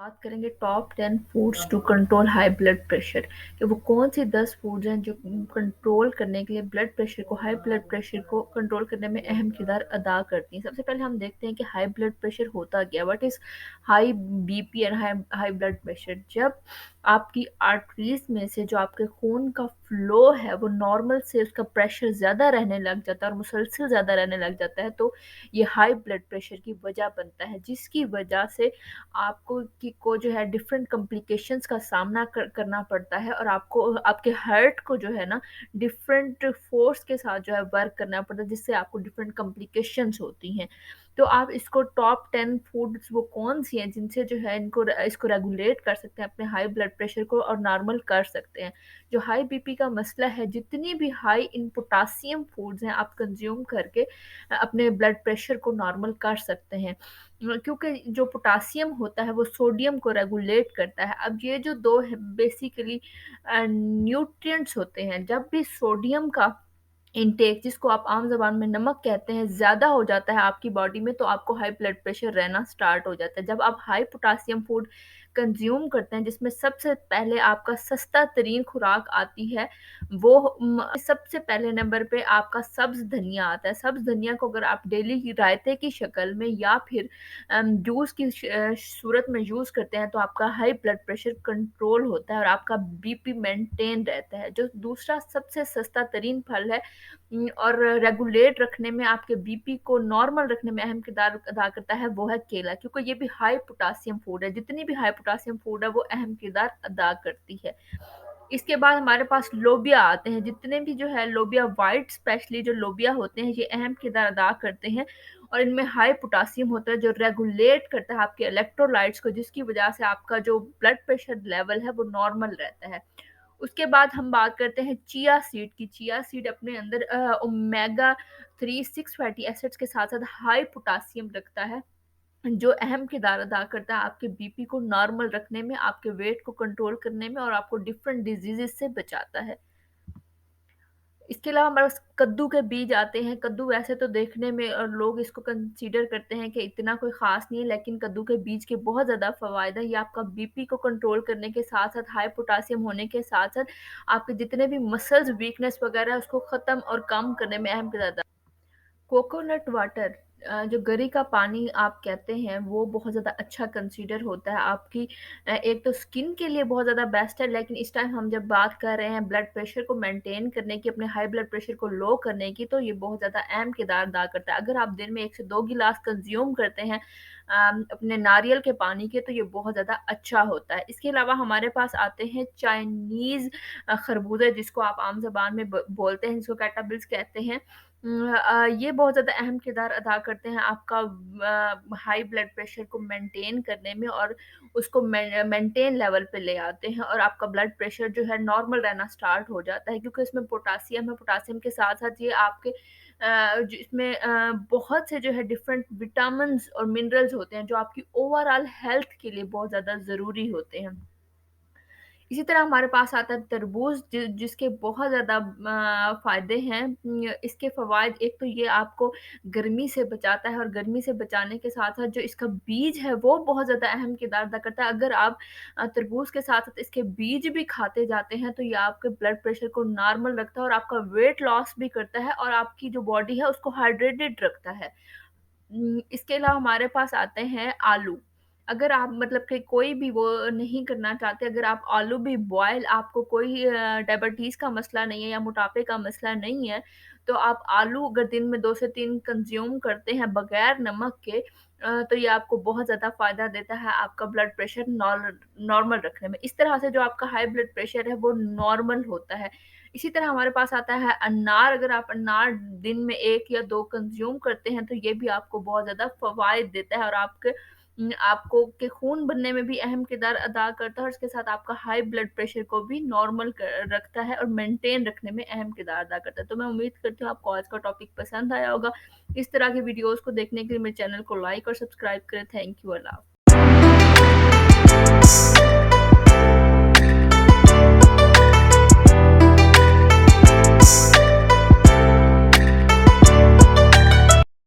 बात करेंगे top 10 foods to control high blood pressure कि वो कौन सी 10 फूड्स हैं जो कंट्रोल करने के लिए हाई ब्लड प्रेशर को कंट्रोल करने में अहम किरदार अदा करती हैं। सबसे पहले हम देखते हैं कि हाई ब्लड प्रेशर होता क्या, what is high BP and high high blood pressure. जब आपकी आर्टरीज में से जो आपके खून का फ्लो है वो नॉर्मल से उसका प्रेशर ज़्यादा रहने लग जाता है और मुसलसल ज़्यादा रहने लग जाता है, तो ये हाई ब्लड प्रेशर की वजह बनता है, जिसकी वजह से आपको को जो है डिफरेंट कॉम्प्लिकेशंस का सामना करना पड़ता है और आपको आपके हार्ट को जो है ना डिफरेंट फोर्स के साथ जो है वर्क करना पड़ता है, जिससे आपको डिफरेंट कॉम्प्लिकेशंस होती हैं। तो आप इसको टॉप 10 फूड्स वो कौन सी हैं जिनसे जो है इनको इसको रेगुलेट कर सकते हैं, अपने हाई ब्लड प्रेशर को और नॉर्मल कर सकते हैं। जो हाई बीपी का मसला है, जितनी भी हाई इन पोटासियम फूड्स हैं आप कंज्यूम करके अपने ब्लड प्रेशर को नॉर्मल कर सकते हैं, क्योंकि जो पोटासियम होता है वो सोडियम को रेगुलेट करता है। अब ये जो दो बेसिकली न्यूट्रिएंट्स होते हैं, जब भी सोडियम का इनटेक, जिसको आप आम ज़बान में नमक कहते हैं, ज़्यादा हो जाता है आपकी बॉडी में, तो आपको हाई ब्लड प्रेशर रहना स्टार्ट हो जाता है। जब आप हाई पोटासियम फूड कंज्यूम करते हैं, जिसमें सबसे पहले आपका सस्ता तरीन खुराक आती है, वो सबसे पहले नंबर पे आपका सब्ज़ धनिया आता है। सब्ज़ धनिया को अगर आप डेली की रायते की शक्ल में या फिर जूस की सूरत में यूज़ करते हैं, तो आपका हाई ब्लड प्रेशर कंट्रोल होता है और आपका बीपी मेंटेन रहता है। जो दूसरा सबसे सस्ता तरीन फल है और रेगुलेट रखने में, आपके बीपी को नॉर्मल रखने में अहम किरदार अदा करता है, वो है केला, क्योंकि ये भी हाई पोटासियम फूड है। जितनी भी हाई पोटासियम फूड है वो अहम किरदार अदा करती है। इसके बाद हमारे पास लोबिया आते हैं। जितने भी जो है लोबिया व्हाइट, स्पेशली जो लोबिया होते हैं, ये अहम किरदार अदा करते हैं और इनमें हाई पोटासियम होता है जो रेगुलेट करता है आपके इलेक्ट्रोलाइट्स को, जिसकी वजह से आपका जो ब्लड प्रेशर लेवल है वो नॉर्मल रहता है। उसके बाद हम बात करते हैं चिया सीड की। चिया सीड अपने अंदर ओमेगा 3 6 फैटी एसिड्स के साथ साथ हाई पोटासियम रखता है, जो अहम किरदार अदा करता है आपके बीपी को नॉर्मल रखने में, आपके वेट को कंट्रोल करने में और आपको डिफरेंट डिजीजेस से बचाता है। इसके अलावा हमारे पास कद्दू के बीज आते हैं। कद्दू वैसे तो देखने में और लोग इसको कंसीडर करते हैं कि इतना कोई ख़ास नहीं है, लेकिन कद्दू के बीज के बहुत ज़्यादा फ़वायद हैं। ये आपका बीपी को कंट्रोल करने के साथ-साथ, हाई पोटेशियम होने के साथ-साथ, आपके जितने भी मसल्स वीकनेस वगैरह है उसको ख़त्म और कम करने में अहम किरदार। कोकोनट वाटर, जो गरी का पानी आप कहते हैं, वो बहुत ज़्यादा अच्छा कंसीडर होता है आपकी एक तो स्किन के लिए बहुत ज़्यादा बेस्ट है, लेकिन इस टाइम हम जब बात कर रहे हैं ब्लड प्रेशर को मेंटेन करने की, अपने हाई ब्लड प्रेशर को लो करने की, तो ये बहुत ज़्यादा अहम किरदार अदा करता है। अगर आप दिन में 1 से 2 गिलास कंज्यूम करते हैं अपने नारियल के पानी के, तो ये बहुत ज़्यादा अच्छा होता है। इसके अलावा हमारे पास आते हैं चाइनीज़ खरबूजे, जिसको आप आम ज़बान में बोलते हैं, जिसको कैटाबिल्स कहते हैं। ये बहुत ज़्यादा अहम किरदार अदा करते हैं आपका हाई ब्लड प्रेशर को मेंटेन करने में और उसको मेंटेन लेवल पे ले आते हैं और आपका ब्लड प्रेशर जो है नॉर्मल रहना स्टार्ट हो जाता है, क्योंकि इसमें पोटासियम है। पोटासियम के साथ-साथ ये आपके इसमें बहुत से जो है डिफरेंट विटामिन्स और मिनरल्स होते हैं, जो आपकी ओवरऑल हेल्थ के लिए बहुत ज़्यादा ज़रूरी होते हैं। इसी तरह हमारे पास आता है तरबूज, जिसके बहुत ज़्यादा फ़ायदे हैं। इसके फ़वाइद, एक तो ये आपको गर्मी से बचाता है और गर्मी से बचाने के साथ-साथ जो इसका बीज है वो बहुत ज़्यादा अहम किरदार अदा करता है। अगर आप तरबूज के साथ-साथ इसके बीज भी खाते जाते हैं, तो ये आपके ब्लड प्रेशर को नॉर्मल रखता है और आपका वेट लॉस भी करता है और आपकी जो बॉडी है उसको हाइड्रेटेड रखता है। इसके अलावा हमारे पास आते हैं आलू। अगर आप मतलब कि कोई भी वो नहीं करना चाहते, अगर आप आलू भी बॉयल, आपको कोई डायबिटीज़ का मसला नहीं है या मोटापे का मसला नहीं है, तो आप आलू अगर दिन में 2 से 3 कंज़्यूम करते हैं बगैर नमक के, तो ये आपको बहुत ज़्यादा फ़ायदा देता है आपका ब्लड प्रेशर नॉर्मल रखने में। इस तरह से जो आपका हाई ब्लड प्रेशर है वो नॉर्मल होता है। इसी तरह हमारे पास आता है अनार। अगर आप अनार दिन में 1 या 2 कंज़्यूम करते हैं, तो ये भी आपको बहुत ज़्यादा फ़वाइद देता है और आपको के खून बनने में भी अहम किरदार अदा करता है और इसके साथ आपका हाई ब्लड प्रेशर को भी नॉर्मल रखता है और मेंटेन रखने में अहम किरदार अदा करता है। तो मैं उम्मीद करती हूँ आपको आज का टॉपिक पसंद आया होगा। इस तरह के वीडियोज़ को देखने के लिए मेरे चैनल को लाइक और सब्सक्राइब करें। Thank you. अल्लाह हाफ़िज़।